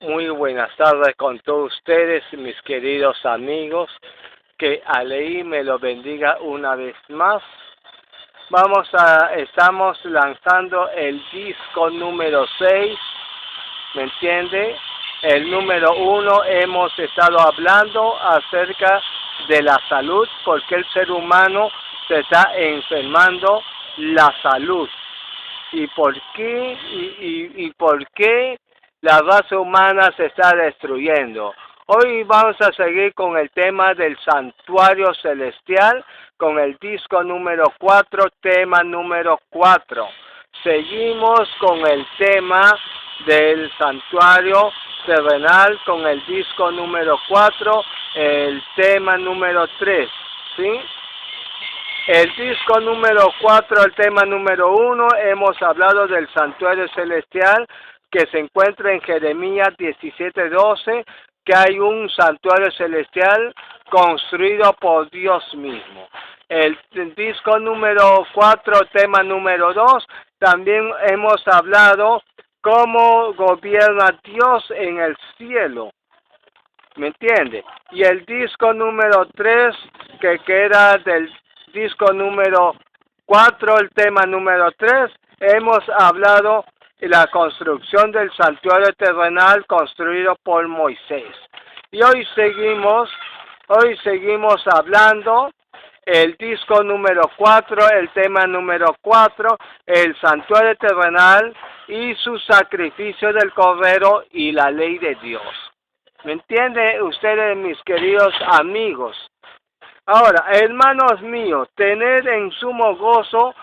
Muy buenas tardes con todos ustedes, mis queridos amigos. Que Alei me lo bendiga una vez más. Estamos lanzando el disco número 6, ¿me entiende? El número 1 hemos estado hablando acerca de la salud, porque el ser humano se está enfermando la salud. ¿Y por qué? ¿Y por qué la raza humana se está destruyendo? Hoy vamos a seguir con el tema del santuario celestial, con el disco número 4, tema número 4. Seguimos con el tema del santuario terrenal, con el disco número 4, el tema número 3, ¿sí? El disco número 4, el tema número 1, hemos hablado del santuario celestial que se encuentra en Jeremías 17:12, que hay un santuario celestial construido por Dios mismo. El disco número 4, tema número 2, también hemos hablado cómo gobierna Dios en el cielo. ¿Me entiende? Y el disco número 3, que queda del disco número 4, el tema número 3, hemos hablado de la construcción del santuario terrenal construido por Moisés. Y hoy seguimos hablando el disco número 4, el tema número 4, el santuario terrenal y su sacrificio del cordero y la ley de Dios. ¿Me entienden ustedes, mis queridos amigos? Ahora, hermanos míos, tened en sumo gozo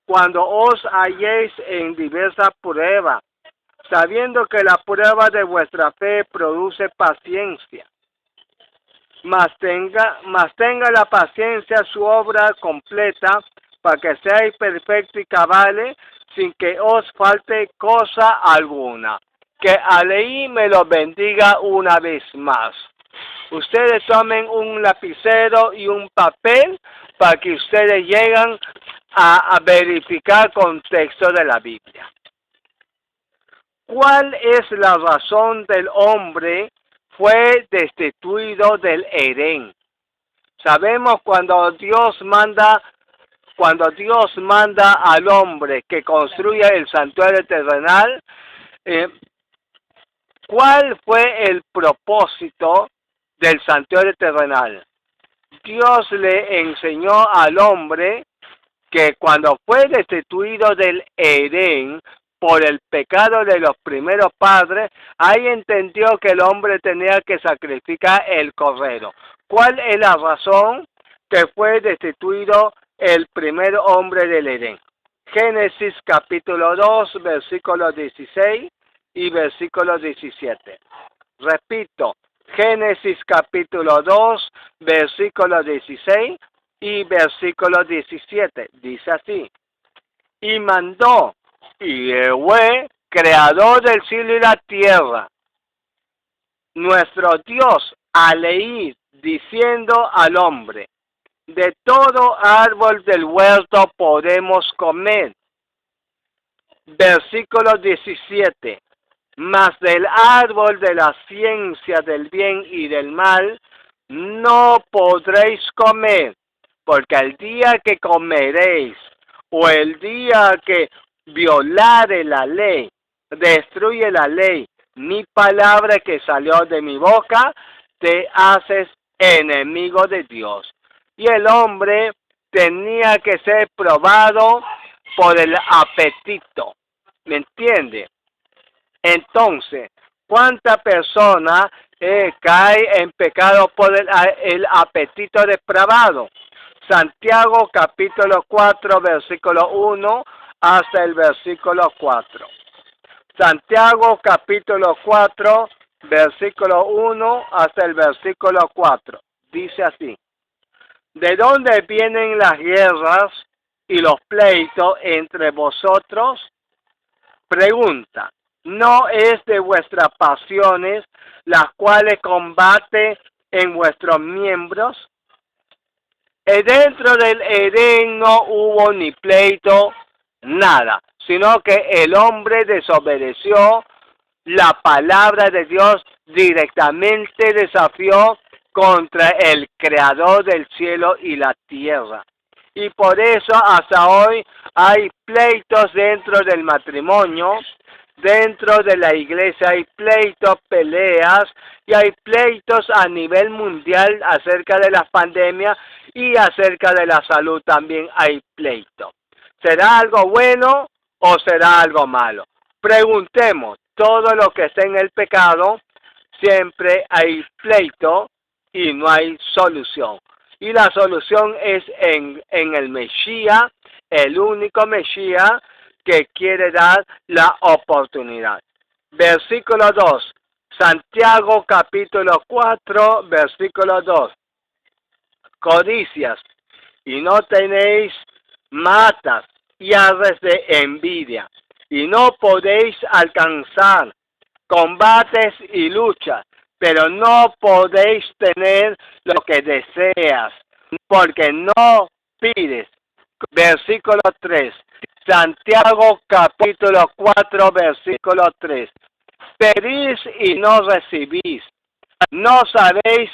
cuando os halléis en diversa prueba, sabiendo que la prueba de vuestra fe produce paciencia. Mas tenga la paciencia su obra completa, para que seáis perfectos y cabales, sin que os falte cosa alguna. Que Alei me lo bendiga una vez más. Ustedes tomen un lapicero y un papel para que ustedes lleguen a verificar contexto de la Biblia. ¿Cuál es la razón del hombre fue destituido del Edén? Sabemos cuando Dios manda al hombre que construya el santuario terrenal, ¿cuál fue el propósito del santuario terrenal? Dios le enseñó al hombre que cuando fue destituido del Edén por el pecado de los primeros padres, ahí entendió que el hombre tenía que sacrificar el cordero. ¿Cuál es la razón que fue destituido el primer hombre del Edén? Génesis capítulo 2, versículo 16 y versículo 17. Repito, Génesis capítulo 2, versículo 16 y versículo 17. Dice así: y mandó Yahweh, creador del cielo y la tierra, nuestro Dios, a leer, diciendo al hombre: de todo árbol del huerto podemos comer. Versículo 17. Mas del árbol de la ciencia del bien y del mal no podréis comer, porque el día que comeréis, o el día que violare la ley, destruye la ley, mi palabra que salió de mi boca, te haces enemigo de Dios. Y el hombre tenía que ser probado por el apetito. ¿Me entiende? Entonces, ¿cuánta persona cae en pecado por el apetito depravado? Santiago capítulo 4, versículo 1 hasta el versículo 4. Santiago capítulo 4, versículo 1 hasta el versículo 4. Dice así: ¿de dónde vienen las guerras y los pleitos entre vosotros? Pregunta: ¿no es de vuestras pasiones las cuales combate en vuestros miembros? Dentro del Edén no hubo ni pleito, nada, sino que el hombre desobedeció la palabra de Dios directamente desafió contra el creador del cielo y la tierra. Y por eso hasta hoy hay pleitos dentro del matrimonio, dentro de la iglesia hay pleitos, peleas, y hay pleitos a nivel mundial acerca de la pandemia y acerca de la salud también hay pleitos. ¿Será algo bueno o será algo malo? Preguntemos, todo lo que está en el pecado, siempre hay pleito y no hay solución. Y la solución es en el Mesías, el único Mesías que quiere dar la oportunidad. Versículo 2, Santiago capítulo 4, versículo 2. Codicias, y no tenéis matas y arres de envidia, y no podéis alcanzar combates y luchas, pero no podéis tener lo que deseas, porque no pides. Versículo 3, Santiago capítulo 4, versículo 3. Pedís y no recibís, no sabéis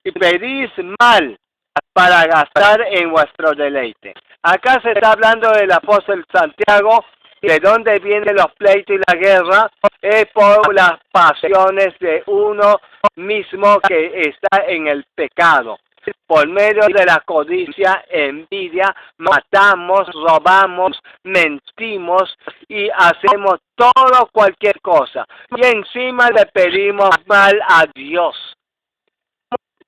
y pedís mal para gastar en vuestro deleite. Acá se está hablando del apóstol Santiago, de dónde vienen los pleitos y la guerra, es por las pasiones de uno mismo que está en el pecado. Por medio de la codicia, envidia, matamos, robamos, mentimos y hacemos cualquier cosa. Y encima le pedimos mal a Dios.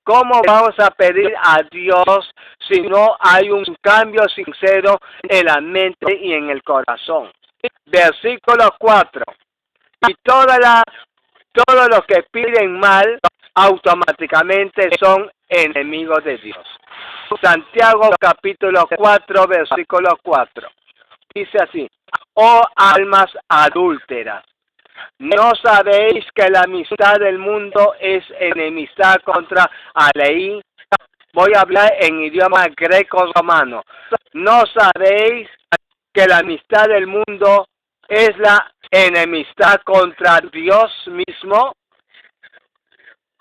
¿Cómo vamos a pedir a Dios si no hay un cambio sincero en la mente y en el corazón? Versículo 4. Y todos los que piden mal automáticamente son enemigos de Dios. Santiago capítulo 4, versículo 4. Dice así: oh almas adúlteras, ¿no sabéis que la amistad del mundo es enemistad contra Aleí? Voy a hablar en idioma greco-romano. ¿No sabéis que la amistad del mundo es la enemistad contra Dios mismo?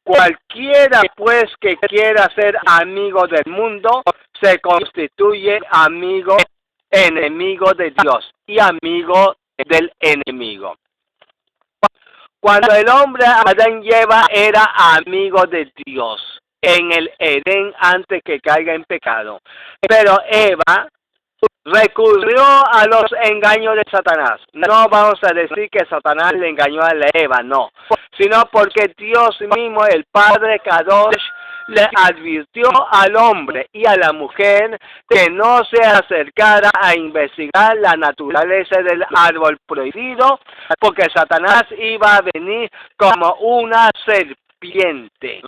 Cualquiera pues que quiera ser amigo del mundo se constituye enemigo de Dios y amigo del enemigo. Cuando el hombre Adán y Eva era amigo de Dios en el Edén antes que caiga en pecado, pero Eva recurrió a los engaños de Satanás. No vamos a decir que Satanás le engañó a Eva, no, sino porque Dios mismo, el Padre Kadosh, le advirtió al hombre y a la mujer que no se acercara a investigar la naturaleza del árbol prohibido, porque Satanás iba a venir como una serpiente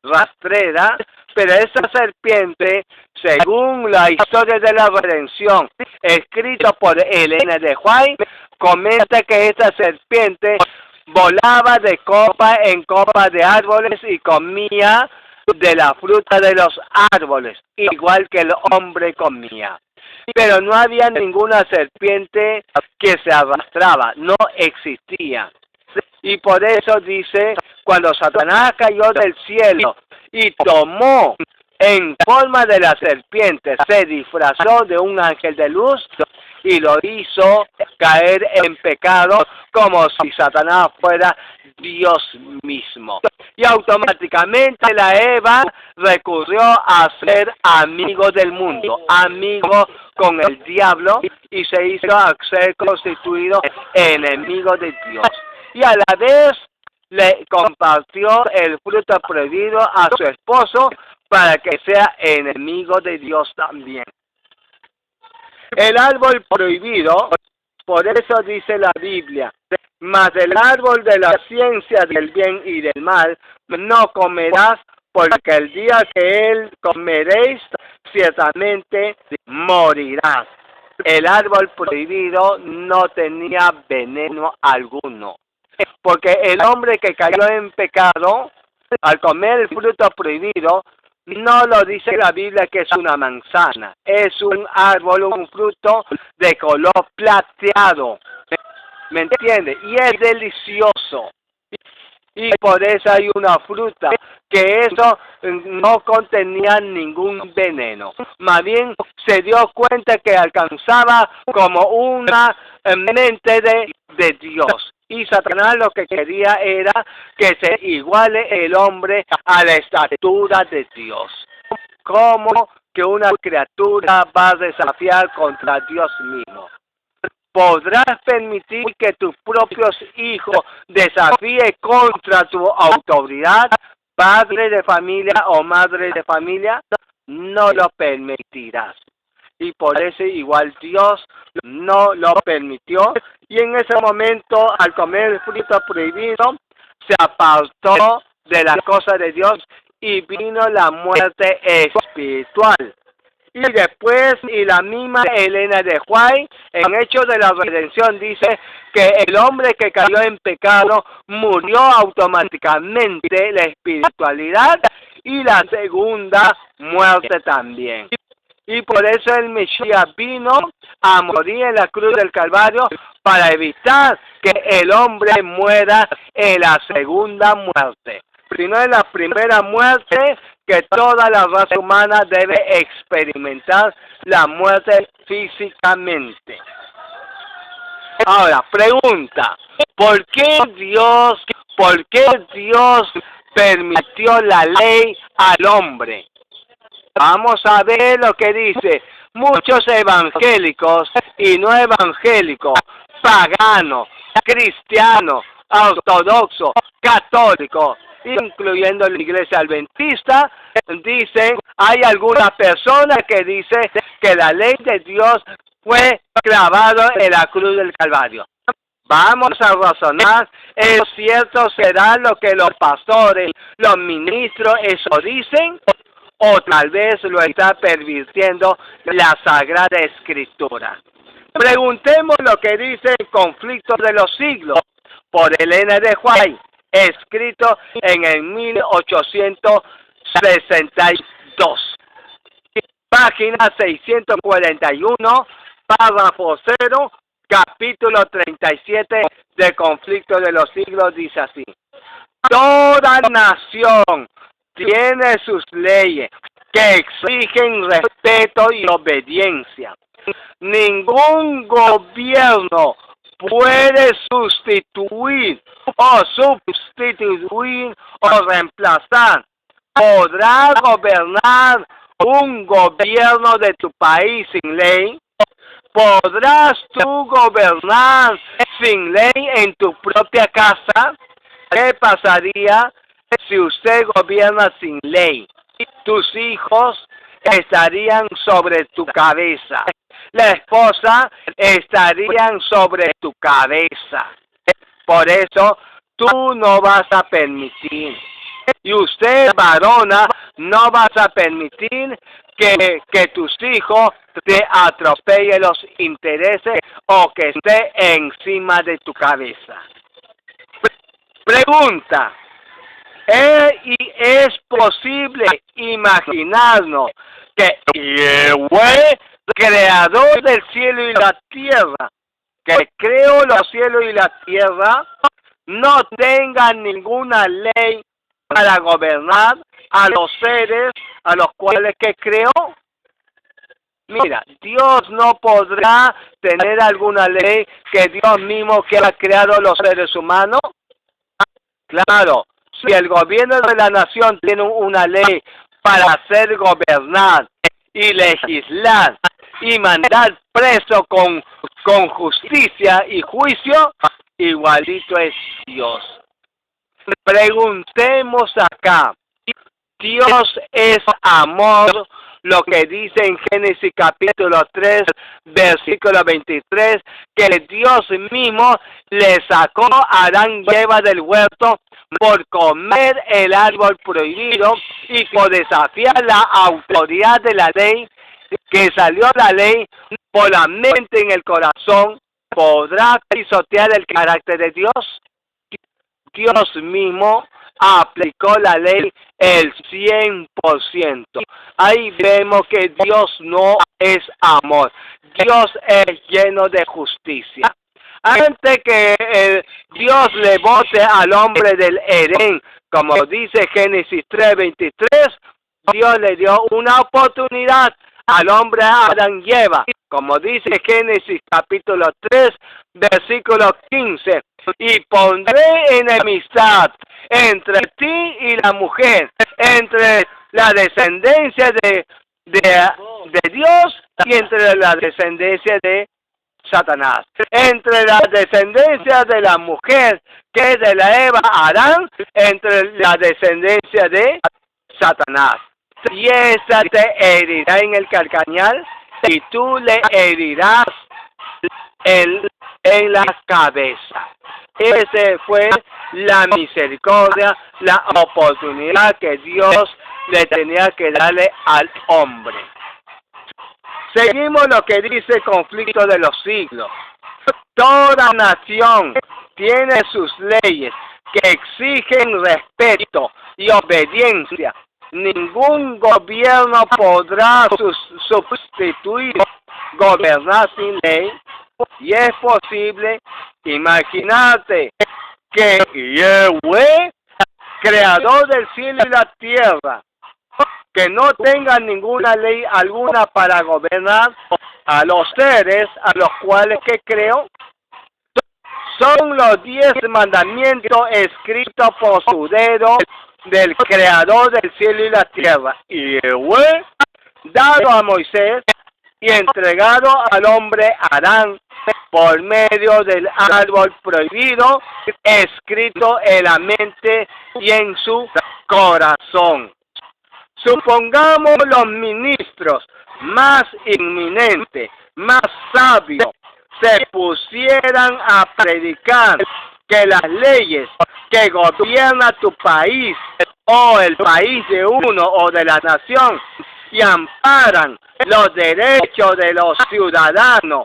rastrera, pero esa serpiente, según la historia de la redención, escrito por Elena de White, comenta que esta serpiente volaba de copa en copa de árboles y comía de la fruta de los árboles, igual que el hombre comía. Pero no había ninguna serpiente que se arrastraba, no existía. Y por eso dice, cuando Satanás cayó del cielo y tomó en forma de la serpiente, se disfrazó de un ángel de luz y lo hizo caer en pecado como si Satanás fuera Dios mismo. Y automáticamente la Eva recurrió a ser amigo del mundo, amigo con el diablo, y se hizo a ser constituido enemigo de Dios. Y a la vez le compartió el fruto prohibido a su esposo para que sea enemigo de Dios también. El árbol prohibido, por eso dice la Biblia, mas el árbol de la ciencia del bien y del mal no comerás, porque el día que él comeréis, ciertamente morirás. El árbol prohibido no tenía veneno alguno, porque el hombre que cayó en pecado, al comer el fruto prohibido, no lo dice la Biblia que es una manzana, es un árbol, un fruto de color plateado. ¿me entiende? Y es delicioso. Y por eso hay una fruta que eso no contenía ningún veneno. Más bien se dio cuenta que alcanzaba como una mente de Dios. Y Satanás lo que quería era que se iguale el hombre a la estatura de Dios. ¿Cómo que una criatura va a desafiar contra Dios mismo? ¿Podrás permitir que tus propios hijos desafíen contra tu autoridad, padre de familia o madre de familia? No lo permitirás. Y por eso igual Dios no lo permitió. Y en ese momento, al comer el fruto prohibido, se apartó de las cosas de Dios y vino la muerte espiritual. Y después, y la misma Elena de White, en Hechos de la Redención, dice que el hombre que cayó en pecado murió automáticamente, la espiritualidad y la segunda muerte también. Y por eso el Mesías vino a morir en la cruz del Calvario para evitar que el hombre muera en la segunda muerte. Sino en la primera muerte que toda la raza humana debe experimentar la muerte físicamente. Ahora, pregunta, ¿por qué Dios permitió la ley al hombre? Vamos a ver lo que dice. Muchos evangélicos y no evangélicos, paganos, cristianos, ortodoxos, católicos, incluyendo la iglesia adventista, dicen, hay alguna persona que dice que la ley de Dios fue clavada en la cruz del Calvario. Vamos a razonar, ¿es cierto será lo que los pastores, los ministros, eso dicen? O tal vez lo está pervirtiendo la Sagrada Escritura. Preguntemos lo que dice el Conflicto de los Siglos por Elena de White, escrito en el 1862. Página 641, párrafo 0, capítulo 37 del Conflicto de los Siglos, dice así. Toda nación tiene sus leyes que exigen respeto y obediencia. Ningún gobierno puede sustituir o reemplazar. ¿Podrá gobernar un gobierno de tu país sin ley? ¿Podrás tú gobernar sin ley en tu propia casa? ¿Qué pasaría si usted gobierna sin ley? Tus hijos estarían sobre tu cabeza. La esposa estarían sobre tu cabeza. Por eso, tú no vas a permitir. Y usted, varona, no vas a permitir que tus hijos te atropellen los intereses o que esté encima de tu cabeza. Pregunta. ¿Es posible imaginarnos que Yahweh, creador del cielo y la tierra, que creó los cielos y la tierra, no tenga ninguna ley para gobernar a los seres a los cuales que creó? Mira, Dios no podrá tener alguna ley que Dios mismo que ha creado los seres humanos. Claro. Si el gobierno de la nación tiene una ley para hacer gobernar y legislar y mandar preso con justicia y juicio, igualito es Dios. Preguntemos acá, Dios es amor, lo que dice en Génesis capítulo 3, versículo 23, que Dios mismo le sacó a Adán y Eva del huerto por comer el árbol prohibido y por desafiar la autoridad de la ley, que salió la ley por la mente en el corazón, ¿podrá pisotear el carácter de Dios? Dios mismo aplicó la ley el 100%. Ahí vemos que Dios no es amor. Dios es lleno de justicia. Antes que Dios le bote al hombre del Edén, como dice Génesis 3:23, Dios le dio una oportunidad al hombre Adán y Eva, como dice Génesis capítulo 3, versículo 15, y pondré enemistad entre ti y la mujer, entre la descendencia de Dios y entre la descendencia de Satanás, entre la descendencia de la mujer, que es de la Eva Adán, entre la descendencia de Satanás. Y esa te herirá en el calcañar, y tú le herirás en la cabeza. Esa fue la misericordia, la oportunidad que Dios le tenía que darle al hombre. Seguimos lo que dice el conflicto de los siglos. Toda nación tiene sus leyes que exigen respeto y obediencia. Ningún gobierno podrá sustituir gobernar sin ley. Y es posible, imagínate, que Yahweh, creador del cielo y la tierra, que no tenga ninguna ley alguna para gobernar a los seres a los cuales que creó. Son los 10 mandamientos escritos por su dedo del creador del cielo y la tierra. Y Yahweh, dado a Moisés y entregado al hombre Adán por medio del árbol prohibido, escrito en la mente y en su corazón. Supongamos los ministros más inminentes, más sabios, se pusieran a predicar que las leyes que gobiernan tu país o el país de uno o de la nación y amparan los derechos de los ciudadanos,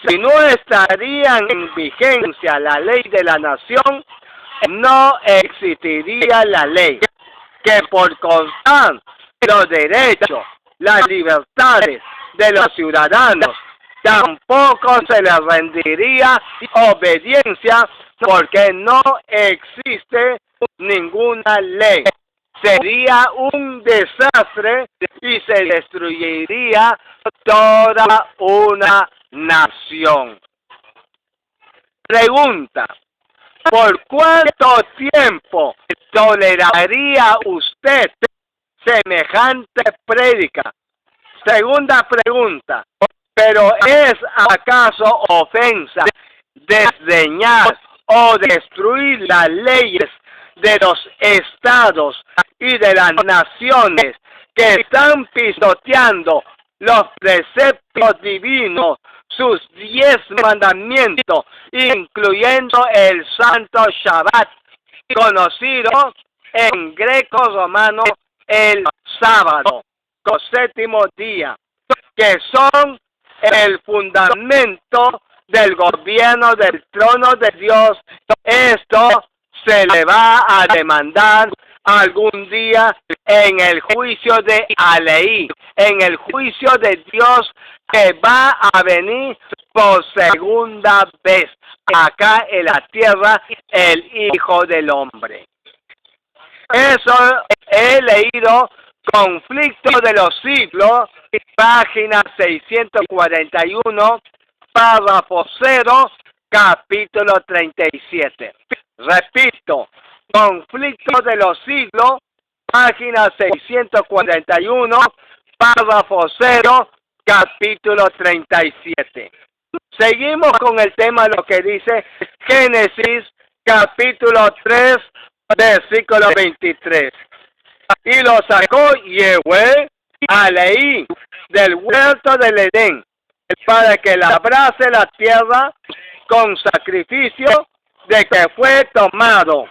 si no estarían en vigencia la ley de la nación, no existiría la ley, que por constar los derechos, las libertades de los ciudadanos, tampoco se les rendiría obediencia porque no existe ninguna ley. Sería un desastre y se destruiría toda una nación. Pregunta: ¿por cuánto tiempo toleraría usted semejante prédica? Segunda pregunta: ¿pero es acaso ofensa desdeñar o destruir las leyes de los estados y de las naciones que están pisoteando los preceptos divinos, sus 10 mandamientos, incluyendo el Santo Shabbat, conocido en greco-romano el sábado, el séptimo día, que son el fundamento del gobierno del trono de Dios? Esto se le va a demandar algún día en el juicio de Aleí, en el juicio de Dios que va a venir por segunda vez acá en la tierra, el Hijo del Hombre. Eso he leído, Conflicto de los Siglos, página 641, párrafo 0, capítulo 37. Repito, Conflicto de los Siglos, página 641, párrafo 0, capítulo 37. Seguimos con el tema, lo que dice Génesis, capítulo 3, versículo 23. Y lo sacó Yahweh a Leí del huerto del Edén, para que labrase la tierra con sacrificio de que fue tomado.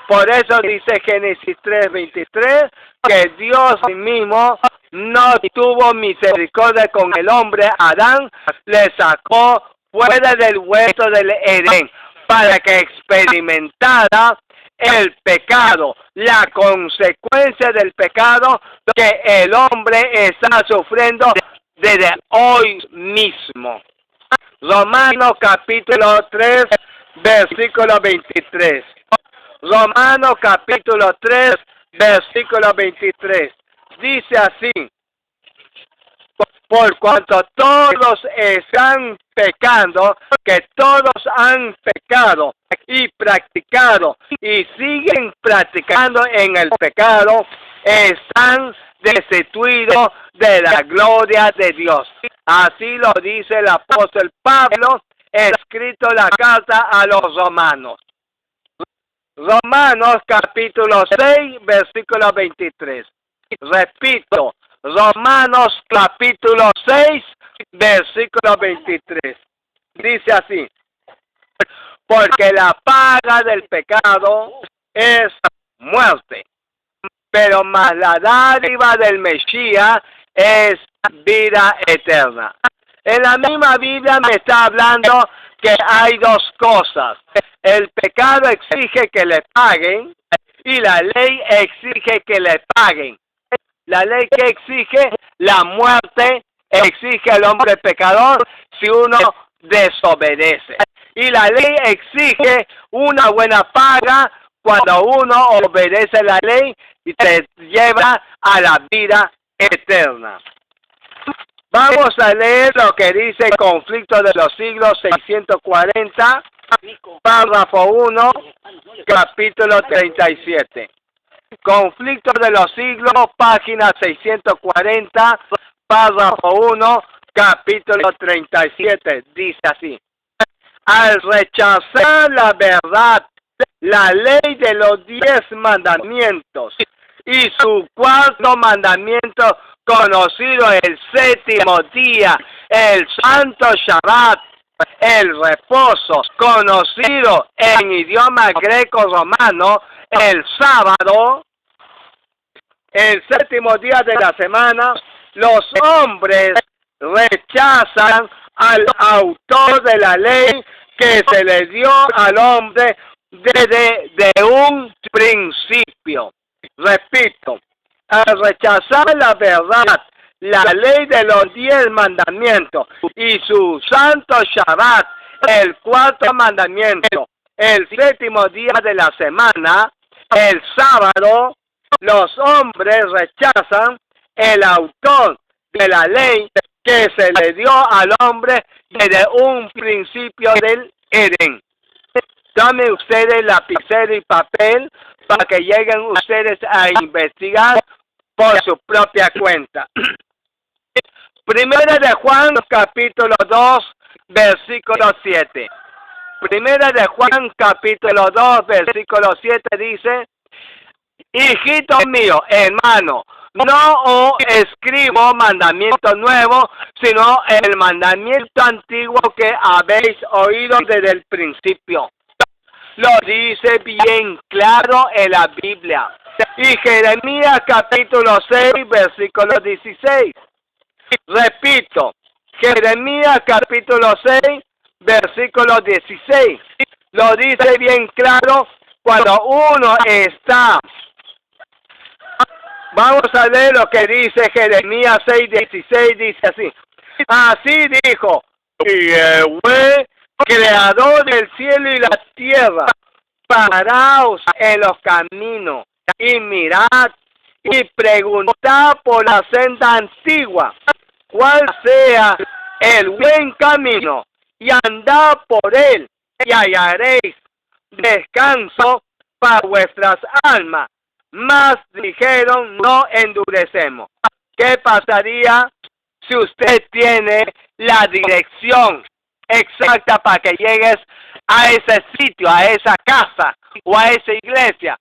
Por eso dice Génesis 3:23, que Dios mismo no tuvo misericordia con el hombre Adán, le sacó fuera del huerto del Edén, para que experimentara el pecado, la consecuencia del pecado que el hombre está sufriendo desde hoy mismo. Romanos capítulo 3, versículo 23. Romanos capítulo 3, versículo 23. Dice así: por cuanto todos están pecando, que todos han pecado y practicado y siguen practicando en el pecado, están destituidos de la gloria de Dios. Así lo dice el apóstol Pablo, escrito la carta a los romanos. Romanos capítulo 6, versículo 23. Repito, Romanos capítulo 6, versículo 23. Dice así: porque la paga del pecado es muerte, pero más la dádiva del Mesías es vida eterna. En la misma Biblia me está hablando que hay dos cosas. El pecado exige que le paguen y la ley exige que le paguen. La ley que exige la muerte, exige al hombre pecador si uno desobedece. Y la ley exige una buena paga cuando uno obedece la ley y te lleva a la vida eterna. Vamos a leer lo que dice el Conflicto de los Siglos 640, párrafo 1, capítulo 37. Conflicto de los Siglos, página 640, párrafo 1, capítulo 37. Dice así: al rechazar la verdad, la ley de los 10 mandamientos y su cuarto mandamiento, conocido el séptimo día, el santo Shabbat, el reposo, conocido en idioma greco-romano, el sábado, el séptimo día de la semana, los hombres rechazan al autor de la ley que se le dio al hombre desde un principio. Repito, al rechazar la verdad, la ley de los 10 mandamientos y su santo Shabbat, el cuarto mandamiento, el séptimo día de la semana, el sábado, los hombres rechazan el autor de la ley que se le dio al hombre desde un principio del Edén. Dame ustedes lapicero y papel para que lleguen ustedes a investigar por su propia cuenta. Primera de Juan, capítulo 2, versículo 7. Primera de Juan, capítulo 2, versículo 7 dice: hijito mío, hermano, no os escribo mandamiento nuevo, sino el mandamiento antiguo que habéis oído desde el principio. Lo dice bien claro en la Biblia. Y Jeremías capítulo 6, versículo 16. Repito, Jeremías capítulo 6, versículo 16. Lo dice bien claro cuando uno está. Vamos a leer lo que dice Jeremías 6, 16, dice así: así dijo Yahweh, creador del cielo y la tierra, paraos en los caminos y mirad y preguntad por la senda antigua, cuál sea el buen camino, y andad por él, y hallaréis descanso para vuestras almas. Mas dijeron, no endurecemos. ¿Qué pasaría si usted tiene la dirección exacta para que llegues a ese sitio, a esa casa o a esa iglesia?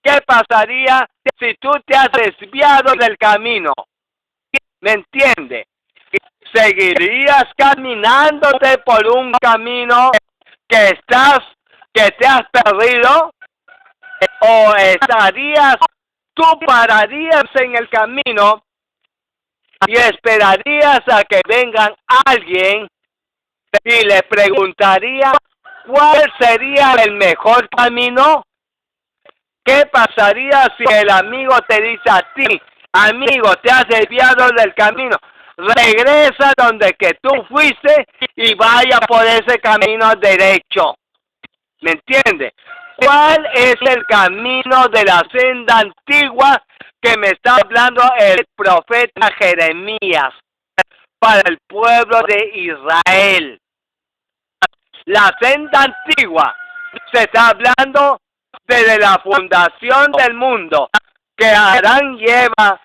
¿Qué pasaría si tú te has desviado del camino? ¿Me entiende? ¿Seguirías caminándote por un camino que te has perdido? ¿O tú pararías en el camino y esperarías a que vengan alguien y le preguntaría cuál sería el mejor camino? ¿Qué pasaría si el amigo te dice a ti, amigo, te has desviado del camino? regresa donde que tú fuiste y vaya por ese camino derecho. ¿Me entiendes? ¿Cuál es el camino de la senda antigua que me está hablando el profeta Jeremías para el pueblo de Israel? La senda antigua se está hablando desde la fundación del mundo, que Adán y Eva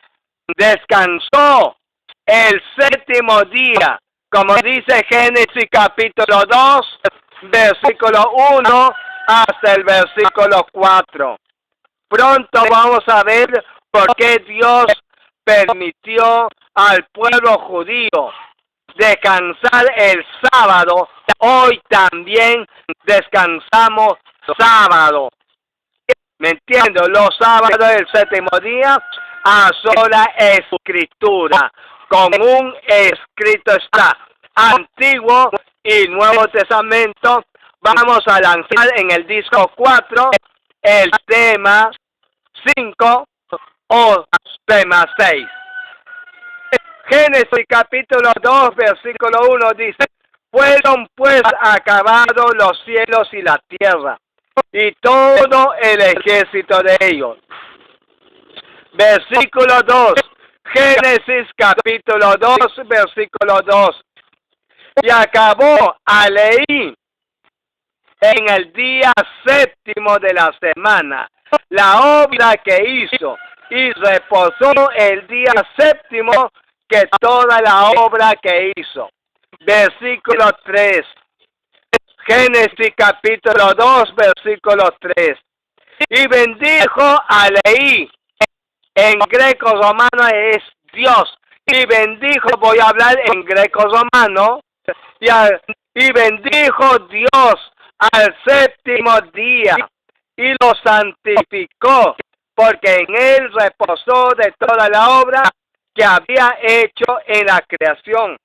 descansó el séptimo día, como dice Génesis capítulo 2, versículo 1 hasta el versículo 4. Pronto vamos a ver por qué Dios permitió al pueblo judío descansar el sábado. Hoy también descansamos sábado. ¿Me entiendo? Los sábados del séptimo día a sola escritura. Con un escrito está. Antiguo y Nuevo Testamento. Vamos a lanzar en el disco 4 el tema 5 o tema 6. Génesis capítulo 2, versículo 1 dice: fueron pues acabados los cielos y la tierra, y todo el ejército de ellos. Versículo 2, Génesis capítulo 2, versículo 2. Y acabó Aleí en el día séptimo de la semana la obra que hizo, y reposó el día séptimo que toda la obra que hizo. Versículo 3. Génesis capítulo 2, versículo 3. Y bendijo a Leí, en greco romano es Dios, y bendijo, voy a hablar en greco romano, y bendijo Dios al séptimo día, y lo santificó, porque en él reposó de toda la obra que había hecho en la creación.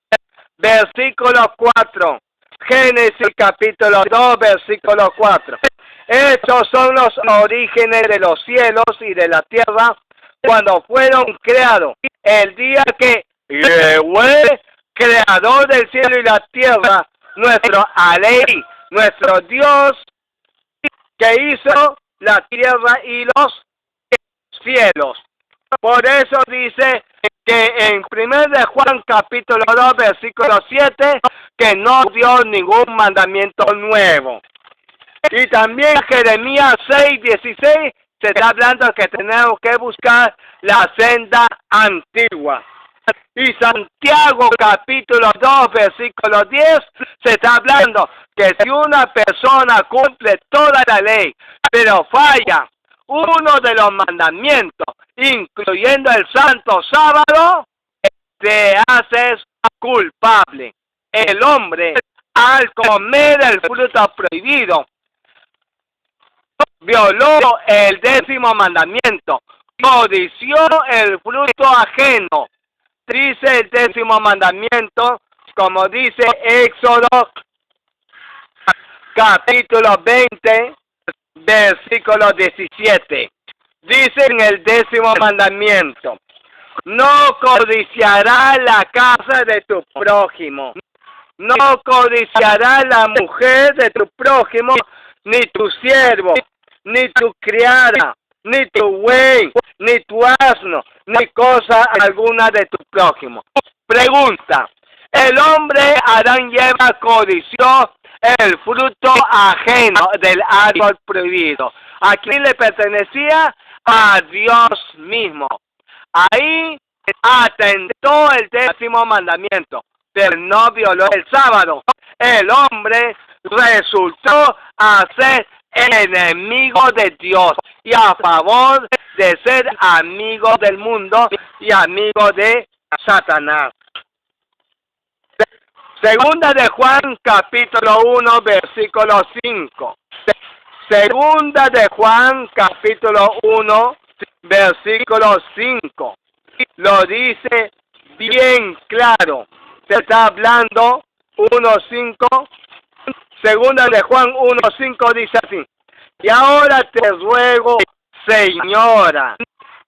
Versículo 4. Génesis capítulo 2, versículo 4. Estos son los orígenes de los cielos y de la tierra cuando fueron creados. El día que Yahweh, creador del cielo y la tierra, nuestro Alei, nuestro Dios, que hizo la tierra y los cielos. Por eso dice que en 1 de Juan capítulo 2 versículo 7 que no dio ningún mandamiento nuevo. Y también Jeremías 6:16 se está hablando que tenemos que buscar la senda antigua. Y Santiago capítulo 2 versículo 10 se está hablando que si una persona cumple toda la ley pero falla uno de los mandamientos, incluyendo el santo sábado, te haces culpable. El hombre, al comer el fruto prohibido, violó el 10º mandamiento, codició el fruto ajeno. Dice el 10º mandamiento, como dice Éxodo capítulo 20, versículo 17. Dice en el 10º mandamiento: no codiciarás la casa de tu prójimo, no codiciarás la mujer de tu prójimo, ni tu siervo, ni tu criada, ni tu buey, ni tu asno, ni cosa alguna de tu prójimo. Pregunta: el hombre Adán y Eva codició el fruto ajeno del árbol prohibido. ¿A quién le pertenecía? A Dios mismo. Ahí atentó el 10º mandamiento, pero no violó el sábado. El hombre resultó a ser enemigo de Dios y a favor de ser amigo del mundo y amigo de Satanás. Segunda de Juan capítulo 1 versículo 5. Segunda de Juan capítulo 1 versículo 5. Lo dice bien claro. Se está hablando 1:5. Segunda de Juan 1:5 dice así: y ahora te ruego, Señora,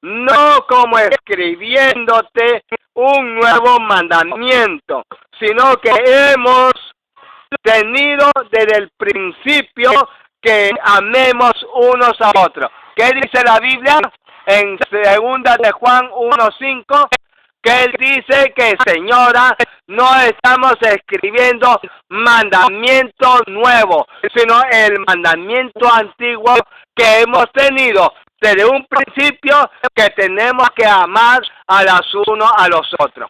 no como escribiéndote un nuevo mandamiento, sino que hemos tenido desde el principio que amemos unos a otros. ¿Qué dice la Biblia? En 2 de Juan 1:5, que él dice que, señora, no estamos escribiendo mandamientos nuevos, sino el mandamiento antiguo que hemos tenido desde un principio, que tenemos que amar a los unos a los otros.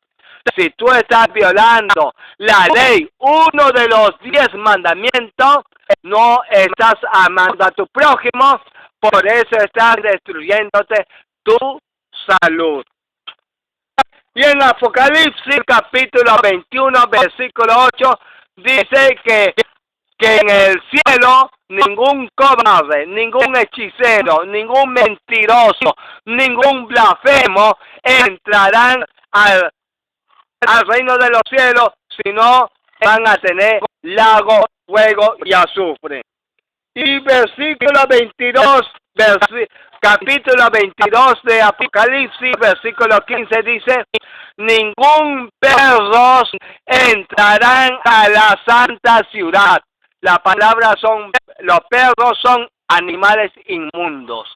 Si tú estás violando la ley, uno de los 10 mandamientos, no estás amando a tu prójimo, por eso estás destruyéndote tu salud. Y en Apocalipsis capítulo 21, versículo 8, dice que en el cielo ningún cobarde, ningún hechicero, ningún mentiroso, ningún blasfemo entrarán al reino de los cielos, sino van a tener lago, fuego y azufre. Y versículo 22, capítulo 22 de Apocalipsis, versículo 15 dice, ningún perro entrarán a la santa ciudad. La palabra los perros son animales inmundos.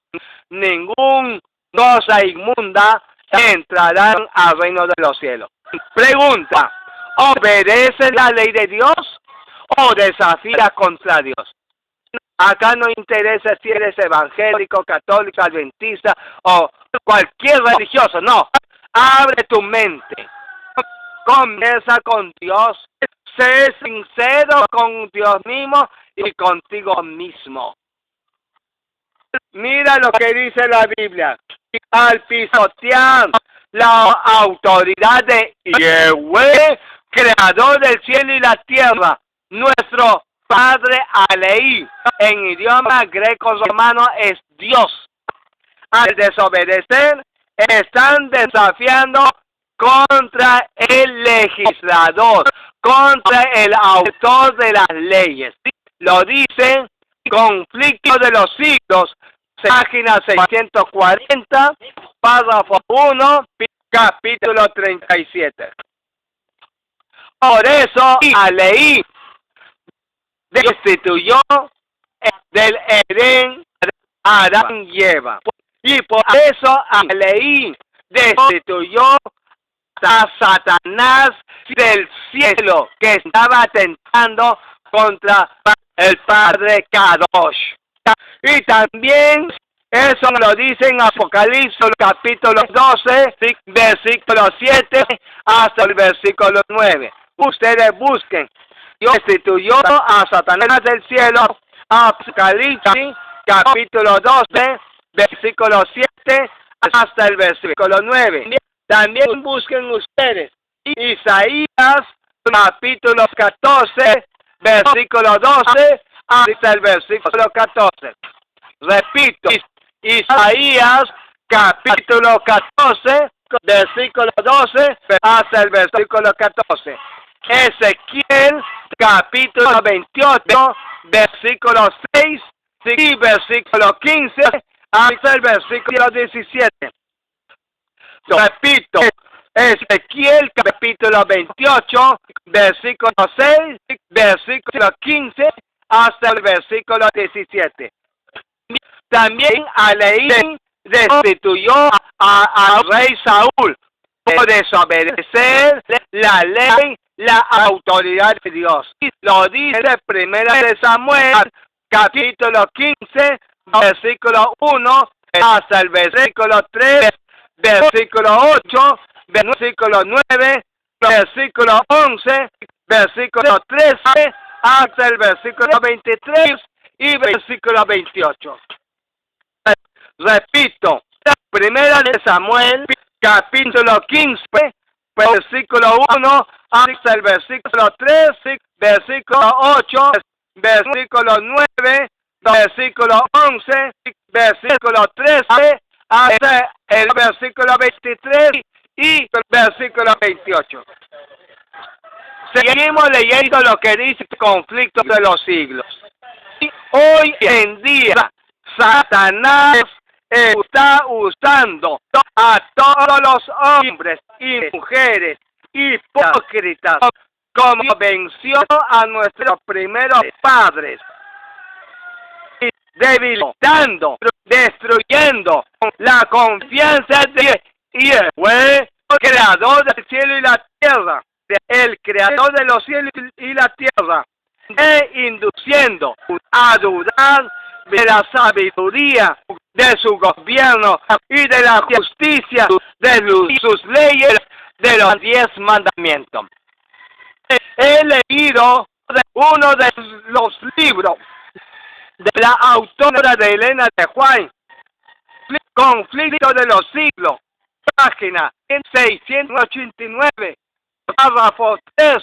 Ningún cosa inmunda entrarán al reino de los cielos. Pregunta, ¿obedece la ley de Dios o desafía contra Dios? Acá no interesa si eres evangélico, católico, adventista o cualquier religioso, no. Abre tu mente, conversa con Dios, sé sincero con Dios mismo y contigo mismo. Mira lo que dice la Biblia. Al pisotear la autoridad de Yahweh, creador del cielo y la tierra, nuestro Padre Aleí, en idioma greco-romano es Dios. Al desobedecer, están desafiando contra el legislador, contra el autor de las leyes. Lo dice Conflicto de los Siglos, página 640, párrafo 1, capítulo 37. Por eso, Aleí destituyó del Edén a Adán y Eva. Y por eso Aleí destituyó a Satanás del cielo, que estaba atentando contra el Padre Kadosh. Y también eso lo dice en Apocalipsis capítulo 12, versículo 7 hasta el versículo 9. Ustedes busquen. Dios destituyó a Satanás del cielo, Apocalipsis capítulo 12, versículo 7 hasta el versículo 9. También busquen ustedes Isaías capítulo 14, versículo 12 hasta el versículo 14. Repito, Isaías capítulo 14, versículo 12 hasta el versículo 14. Ezequiel capítulo 28, versículo 6 y versículo 15 hasta el versículo 17. Repito, Ezequiel capítulo 28, versículo 6, versículo 15 hasta el versículo 17. También Aleí destituyó al rey Saúl por desobedecer la ley, la autoridad de Dios. Lo dice Primera de Samuel, capítulo 15, versículo 1 hasta el versículo 3, versículo 8, versículo 9, versículo 11, versículo 13, hasta el versículo 23 y versículo 28. Repito, Primera de Samuel, capítulo 15, versículo 1 hasta el versículo 3, versículo 8, versículo 9, versículo 11, versículo 13, hasta el versículo 23 y el versículo 28. Seguimos leyendo lo que dice el conflicto de los siglos. Hoy en día, Satanás está usando a todos los hombres y mujeres hipócritas como venció a nuestros primeros padres, debilitando, destruyendo la confianza de Yahweh, creador del cielo y la tierra, el creador de los cielos y la tierra, e induciendo a dudar de la sabiduría de su gobierno y de la justicia de sus leyes, de los 10 mandamientos. He leído uno de los libros de la autora de Elena de White, Conflicto de los siglos, página 689, párrafo 3,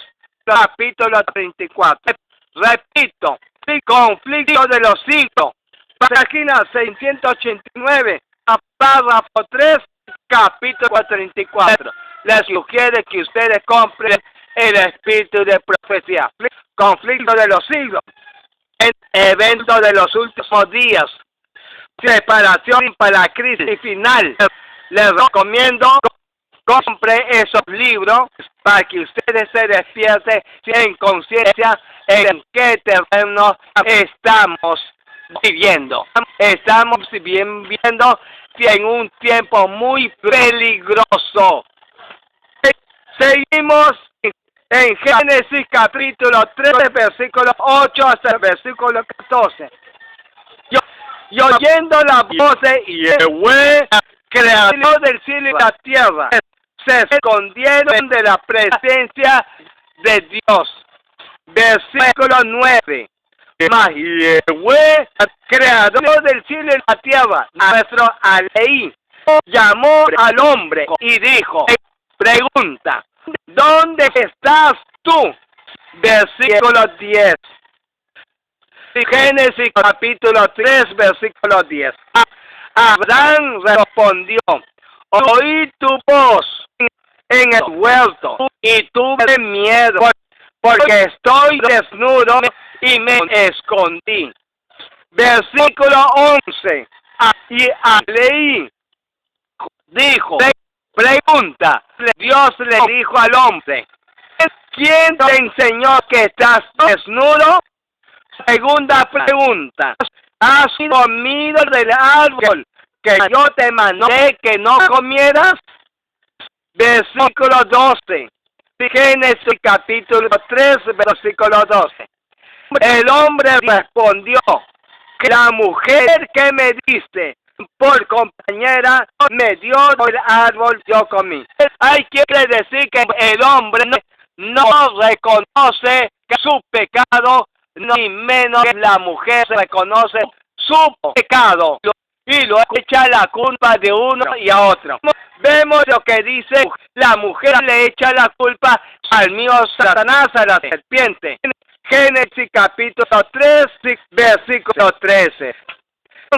capítulo 34. Repito, Conflicto de los siglos, página 689, párrafo 3, capítulo 34. Les sugiere que ustedes compren el espíritu de profecía. Conflicto de los siglos, el evento de los últimos días, preparación para la crisis final. Les recomiendo compre esos libros para que ustedes se despierten en conciencia en qué terreno estamos viviendo. Estamos viviendo en un tiempo muy peligroso. Seguimos en Génesis capítulo 3, versículo 8 hasta el versículo 14. Y oyendo la voz de Yahweh, creador del cielo y la tierra, se escondieron de la presencia de Dios. Versículo 9. Mas Yahweh, creador del cielo y la tierra, nuestro Alei, llamó al hombre y dijo, pregunta, ¿dónde estás tú? Versículo 10. Génesis capítulo 3, versículo 10. Abraham respondió, oí tu voz en el huerto y tuve miedo, porque estoy desnudo y me escondí. Versículo 11. Y Alei dijo, pregunta, Dios le dijo al hombre, ¿quién te enseñó que estás desnudo? Segunda pregunta, ¿has comido del árbol que yo te mandé que no comieras? Versículo 12. Génesis capítulo 3, versículo 12. El hombre respondió, que la mujer que me diste por compañera me dio del árbol, yo comí. Ahí quiere decir que el hombre no reconoce su pecado, ni menos la mujer reconoce su pecado y lo echa la culpa de uno y a otro. Vemos lo que dice, la mujer le echa la culpa al mío Satanás, a la serpiente. Génesis capítulo 3, versículo 13.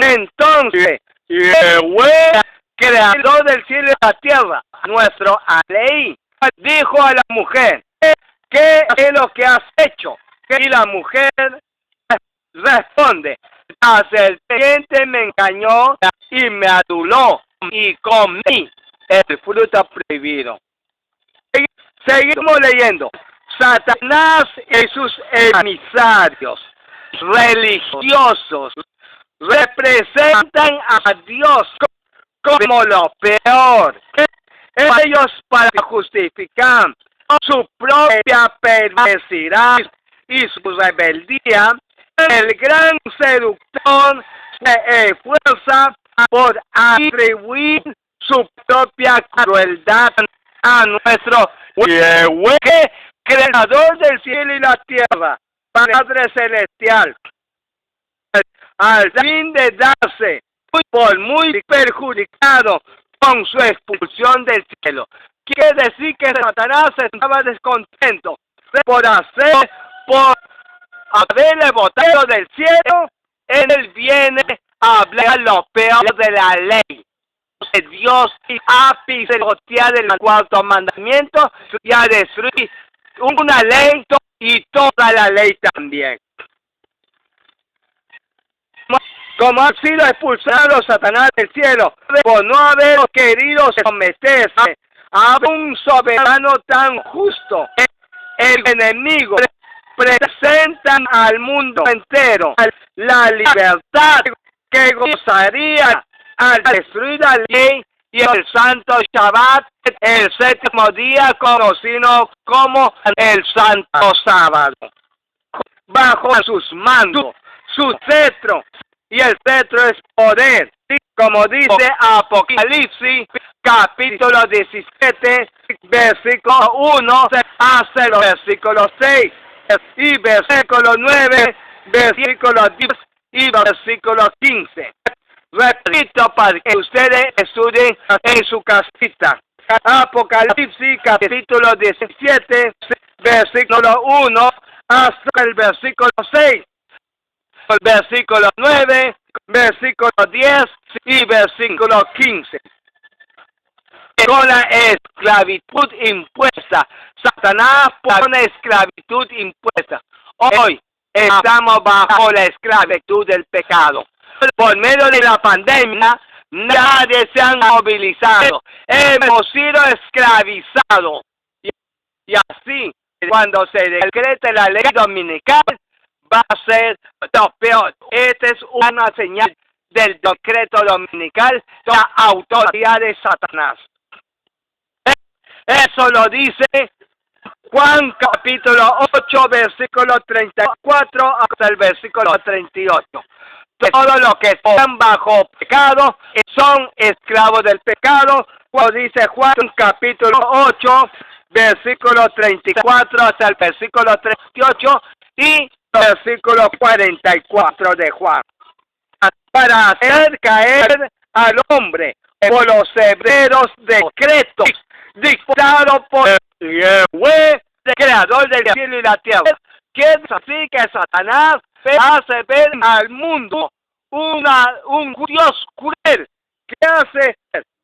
Entonces, Yahweh, creador del cielo y la tierra, nuestro Alei, dijo a la mujer, ¿qué es lo que has hecho? Y la mujer responde, la serpiente me engañó y me aduló y comí el fruto prohibido. Seguimos leyendo. Satanás y sus emisarios religiosos representan a Dios como lo peor. Ellos, para justificar su propia perversidad y su rebeldía, el gran seductor se esfuerza por atribuir su propia crueldad a nuestro Yahweh, creador del cielo y la tierra, Padre celestial, al fin de darse por muy perjudicado con su expulsión del cielo. Quiere decir que Satanás estaba descontento por haberle botado del cielo. Él viene a hablar lo peor de la ley de Dios y a pisotear el cuarto mandamiento y a destruir una ley y toda la ley también. como ha sido expulsado Satanás del cielo por no haber querido someterse a un soberano tan justo. El enemigo presenta al mundo entero la libertad que gozaría al destruir la ley y el santo Shabbat, el séptimo día conocido como el santo sábado. Bajo sus mandos, su cetro, y el cetro es poder, como dice Apocalipsis, capítulo 17, versículo 1 hasta el versículo 6, y versículo 9, versículo 10 y versículo 15. Repito para que ustedes estudien en su casita. Apocalipsis capítulo 17, versículo 1 hasta el versículo 6, el versículo 9, versículo 10 y versículo 15. Con la esclavitud impuesta, Satanás pone una esclavitud impuesta. Hoy estamos bajo la esclavitud del pecado. Por medio de la pandemia, nadie se ha movilizado. Hemos sido esclavizados. Y así, cuando se decrete la ley dominical, va a ser lo peor. Esta es una señal del decreto dominical, de la autoridad de Satanás. Eso lo dice Juan capítulo 8, versículo 34 hasta el versículo 38. Todos los que están bajo pecado son esclavos del pecado, como dice Juan capítulo 8, versículo 34 hasta el versículo 38 y versículo 44 de Juan. Para hacer caer al hombre por los severos decretos dictados por Yahweh, creador del cielo y la tierra. Que es así que Satanás hace ver al mundo un Dios cruel, que hace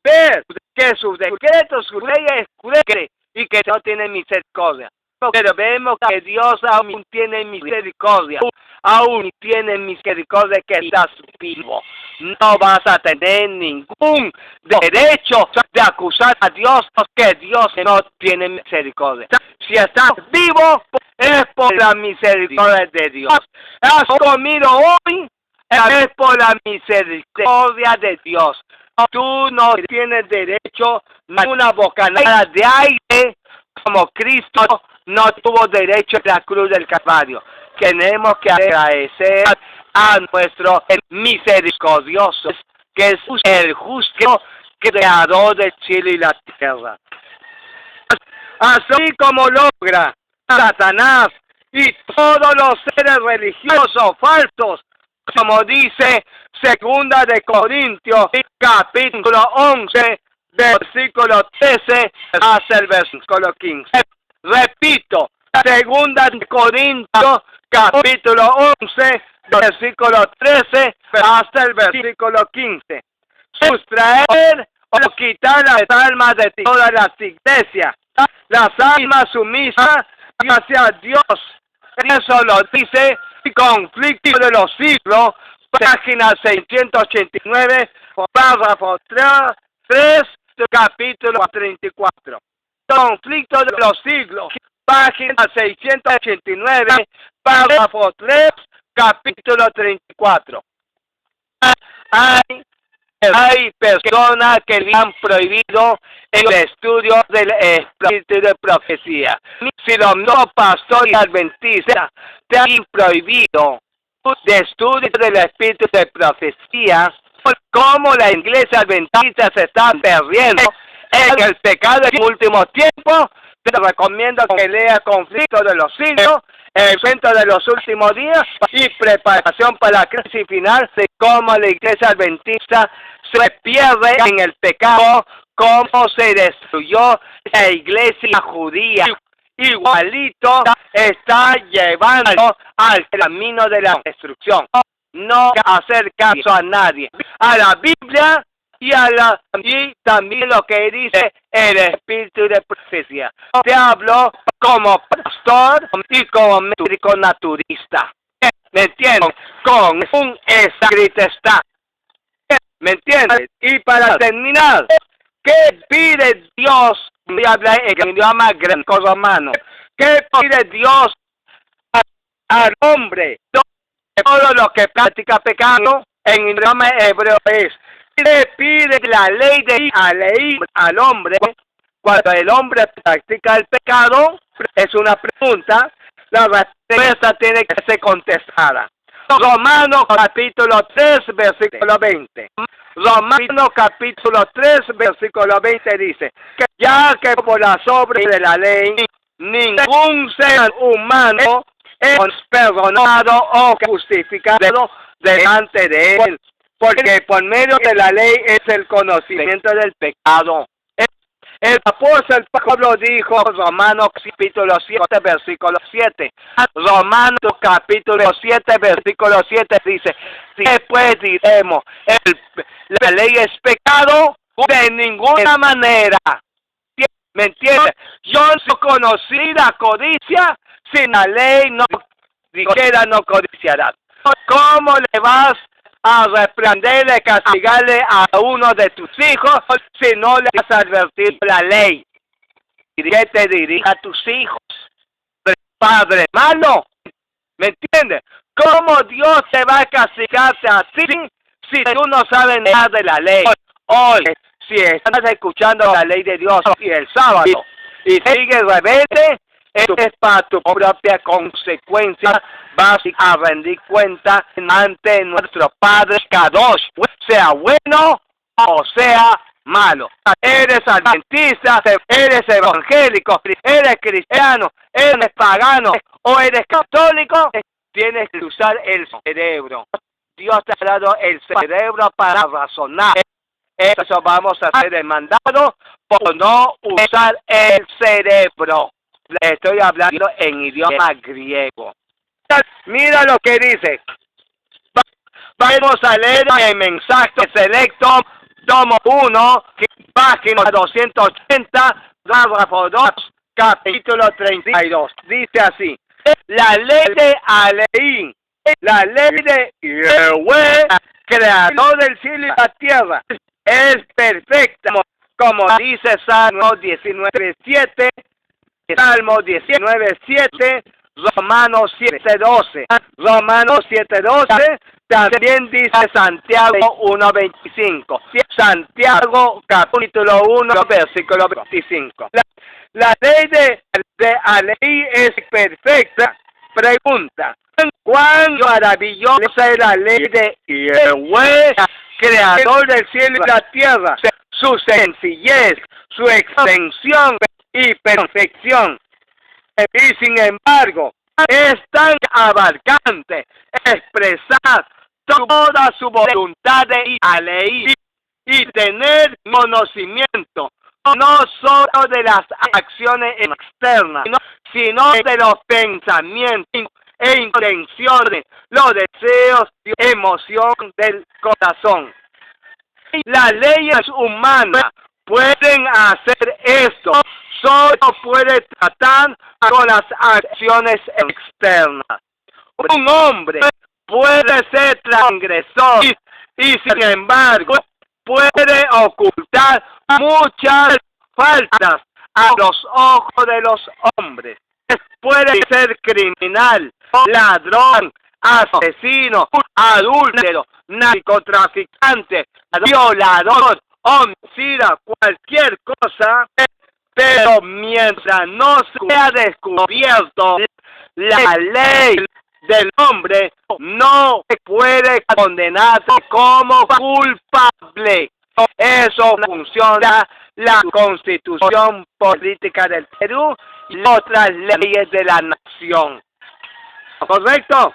ver que sus decretos, sus leyes crueles y que no tiene misericordia. Pero vemos que Dios aún tiene misericordia, aún tiene misericordia que estás vivo. No vas a tener ningún derecho de acusar a Dios, que Dios no tiene misericordia. Si estás vivo, es por la misericordia de Dios. Has comido hoy, es por la misericordia de Dios. Tú no tienes derecho a una bocanada de aire como Cristo no tuvo derecho a la cruz del Calvario. Tenemos que agradecer a nuestro misericordioso, que es el justo creador del cielo y la tierra. Así como logra Satanás y todos los seres religiosos falsos, como dice Segunda de Corintios, capítulo 11, versículo 13 hasta el versículo 15. Repito, Segunda de Corintios, capítulo 11, versículo 13 hasta el versículo 15. Sustraer o quitar las almas de todas las iglesias, las almas sumisas hacia Dios. Eso lo dice Conflicto de los Siglos, página 689, párrafo 3, capítulo 34. Conflicto de los Siglos, página 689, párrafo 3, capítulo 34. Hay personas que le han prohibido el estudio del espíritu de profecía. Si los no pastores adventistas te han prohibido de estudio del espíritu de profecía, como la iglesia adventista se está perdiendo en el pecado del último tiempo, te recomiendo que leas Conflicto de los Siglos, el Cuento de los Últimos Días y Preparación para la Crisis Final, de cómo la iglesia adventista se pierde en el pecado, cómo se destruyó la iglesia judía. Igualito está llevando al camino de la destrucción. No hacer caso a nadie, a la Biblia y también lo que dice el espíritu de profecía. Te hablo como pastor y como médico naturista. ¿Me entiendes? Con un escrito está. ¿Me entiendes? Y para terminar, ¿qué pide Dios? Voy a hablar en idioma greco-romano. ¿Qué pide Dios al hombre? Todo lo que practica pecado en idioma hebreo es: ¿qué pide la ley de al hombre cuando el hombre practica el pecado? Es una pregunta. La respuesta tiene que ser contestada. Romanos capítulo 3, versículo 20. Romanos capítulo 3, versículo 20 dice que ya que por las obras de la ley ningún ser humano es perdonado o justificado delante de él, porque por medio de la ley es el conocimiento del pecado. El apóstol Pablo dijo, Romanos capítulo 7, versículo 7. Romanos capítulo 7, versículo 7 dice: ¿qué pues diremos? ¿La ley es pecado? De ninguna manera. ¿Me entiendes? Yo no conocí la codicia si la ley no dijera no codiciarás. ¿Cómo le vas a reprenderle, castigarle a uno de tus hijos si no le has advertido la ley? ¿Y qué te diría a tus hijos? Padre malo, ¿me entiendes? ¿Cómo Dios te va a castigarte a ti si tú no sabes nada de la ley? Hoy, si estás escuchando la ley de Dios y el sábado y sigues rebelde, eso es para tu propia consecuencia. Vas a rendir cuenta ante nuestro Padre Kadosh, sea bueno o sea malo. Eres adventista, eres evangélico, eres cristiano, eres pagano o eres católico, tienes que usar el cerebro. Dios te ha dado el cerebro para razonar. Eso vamos a ser demandado por no usar el cerebro. Le estoy hablando en idioma griego. Mira lo que dice. Vamos a leer el mensaje selecto, tomo 1, página 280, párrafo 2, capítulo 32. Dice así: la ley de Aleí, la ley de Yahweh, creador del cielo y la tierra, es perfecta, como dice Salmo 19:7, Salmo 19:7, Romanos 7:12. Romanos 7:12 también dice Santiago 1:25. Santiago capítulo 1, versículo 25. La ley de Aleí es perfecta. Pregunta: ¿cuán maravillosa es la ley de Yahweh, creador del cielo y la tierra? Su sencillez, su extensión y perfección. Y sin embargo, es tan abarcante expresar toda su voluntad de Aleí y tener conocimiento no solo de las acciones externas, sino de los pensamientos e intenciones, los deseos y emoción del corazón. Las leyes humanas pueden hacer esto, solo puede tratar con las acciones externas. Un hombre puede ser transgresor y sin embargo puede ocultar muchas faltas a los ojos de los hombres. Puede ser criminal, ladrón, asesino, adúltero, narcotraficante, violador, homicida, cualquier cosa, pero mientras no sea descubierto la ley del hombre, no puede condenarse como culpable. Eso funciona la Constitución Política del Perú y otras leyes de la nación. ¿Correcto?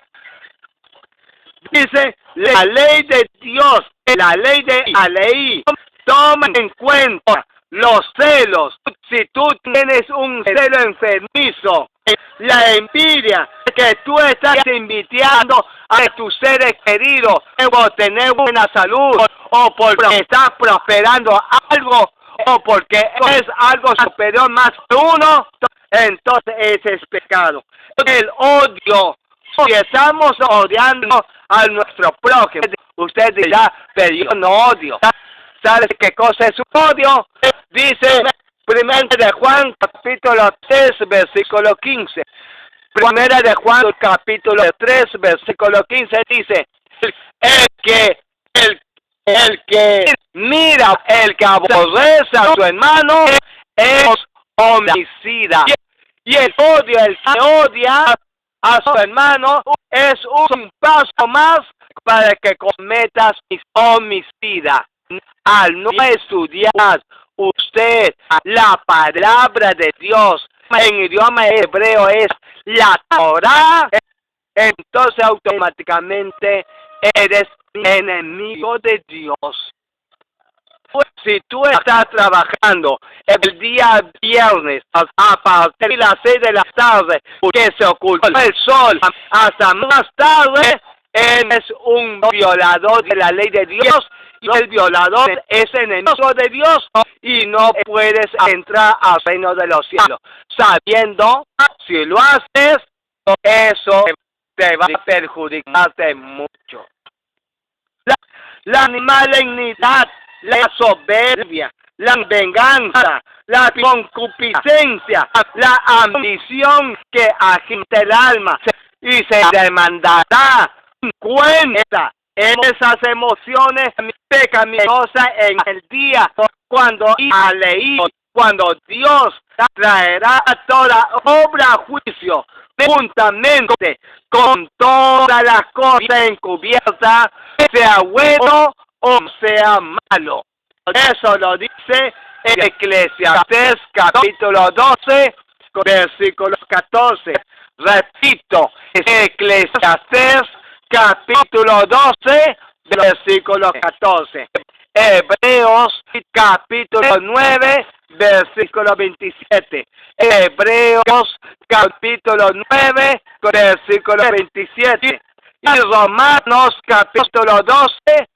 Dice, la ley de Dios, la ley de Aleí, toma en cuenta los celos. Si tú tienes un celo enfermizo, la envidia, que tú estás envidiando a tus seres queridos por tener buena salud, o porque estás prosperando algo, o porque es algo superior más que uno, entonces ese es pecado. El odio Si estamos odiando a nuestro prójimo, usted dirá, pero yo no odio. ¿Sabe qué cosa es un odio? Dice Primera de Juan, capítulo 3, versículo 15. Primera de Juan, capítulo 3, versículo 15 dice, el que mira, el que aborrece a su hermano es homicida. Y el odio, el que odia a su hermano es un paso más para que cometas homicida. Al no estudiar usted la palabra de Dios, en idioma hebreo es la Torah, entonces automáticamente eres enemigo de Dios. Si tú estás trabajando el día viernes a partir de las 6 de la tarde, que se ocultó el sol hasta más tarde, eres un violador de la ley de Dios, y el violador es enemigo de Dios y no puedes entrar al reino de los cielos. Sabiendo, si lo haces, eso te va a perjudicarte mucho. La malignidad, la soberbia, la venganza, la concupiscencia, la ambición que agita el alma y se demandará cuenta en esas emociones pecaminosas en el día cuando Dios traerá toda obra a juicio juntamente con todas las cosas encubiertas, sea bueno o sea malo. Eso lo dice Eclesiastés capítulo 12, versículo 14. Repito, Eclesiastés capítulo 12, versículo 14. Hebreos capítulo 9, versículo 27. Hebreos capítulo 9, versículo 27. Y Romanos capítulo 12,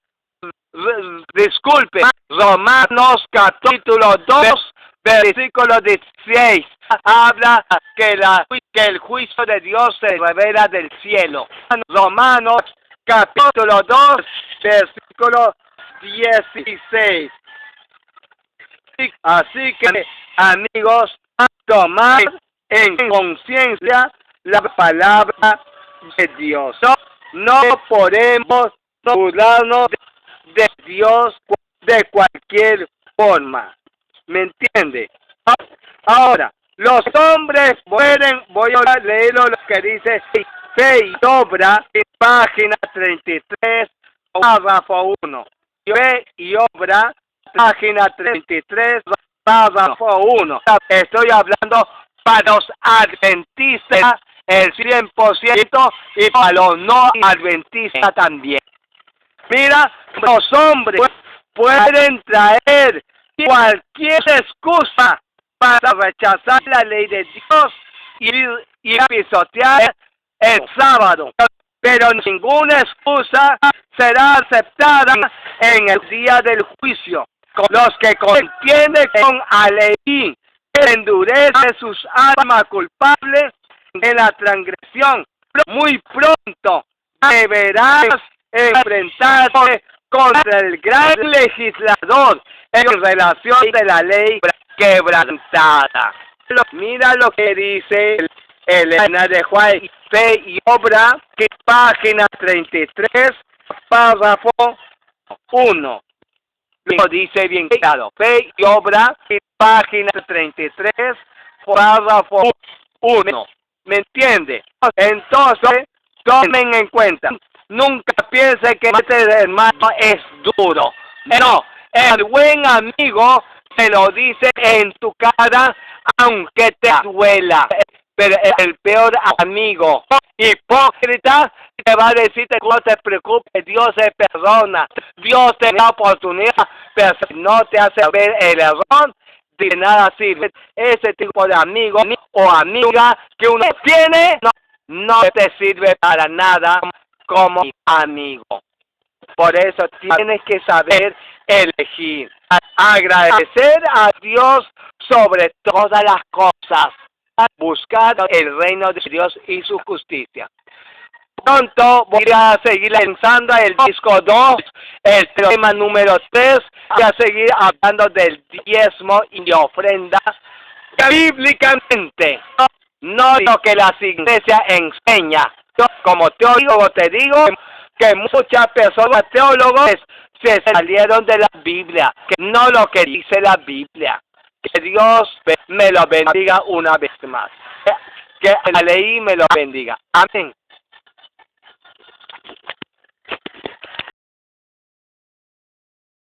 Romanos capítulo 2, versículo 16. Habla que el juicio de Dios se revela del cielo. Romanos capítulo 2, versículo 16. Así que, amigos, tomad en conciencia la palabra de Dios. No podemos burlarnos de Dios de cualquier forma. ¿Me entiende? Ahora, los hombres pueden, voy a leer lo que dice Fe y Obra, página 33, párrafo 1. Fe y Obra, página 33, párrafo 1. Estoy hablando para los adventistas el 100% y para los no adventistas también. Mira, los hombres pueden traer cualquier excusa para rechazar la ley de Dios y pisotear el sábado, pero ninguna excusa será aceptada en el día del juicio. Los que contienden con Aleí endurece sus almas culpables de la transgresión. Muy pronto deberás enfrentarse contra el gran legislador en relación de la ley quebrantada. Mira lo que dice Elena de Juan, Fe y Obra, que página 33, párrafo 1. Lo dice bien claro. Fe y Obra, página 33, párrafo 1. ¿Me entiende? Entonces, tomen en cuenta. Nunca piense que este hermano es duro. No, el buen amigo te lo dice en tu cara, aunque te duela. Pero el peor amigo hipócrita te va a decir que no te preocupes, Dios te perdona, Dios te da oportunidad, pero si no te hace ver el error, de nada sirve. Ese tipo de amigo o amiga que uno tiene no te sirve para nada como amigo. Por eso tienes que saber elegir, agradecer a Dios sobre todas las cosas, buscar el reino de Dios y su justicia. Pronto voy a seguir lanzando el disco 2, el tema número 3. Voy a seguir hablando del diezmo y ofrenda bíblicamente, no lo que las iglesias enseñan. Yo, como teólogo te digo que muchas personas teólogos se salieron de la Biblia, que no lo que dice la Biblia. Que Dios me lo bendiga una vez más. Que la ley me lo bendiga. Amén.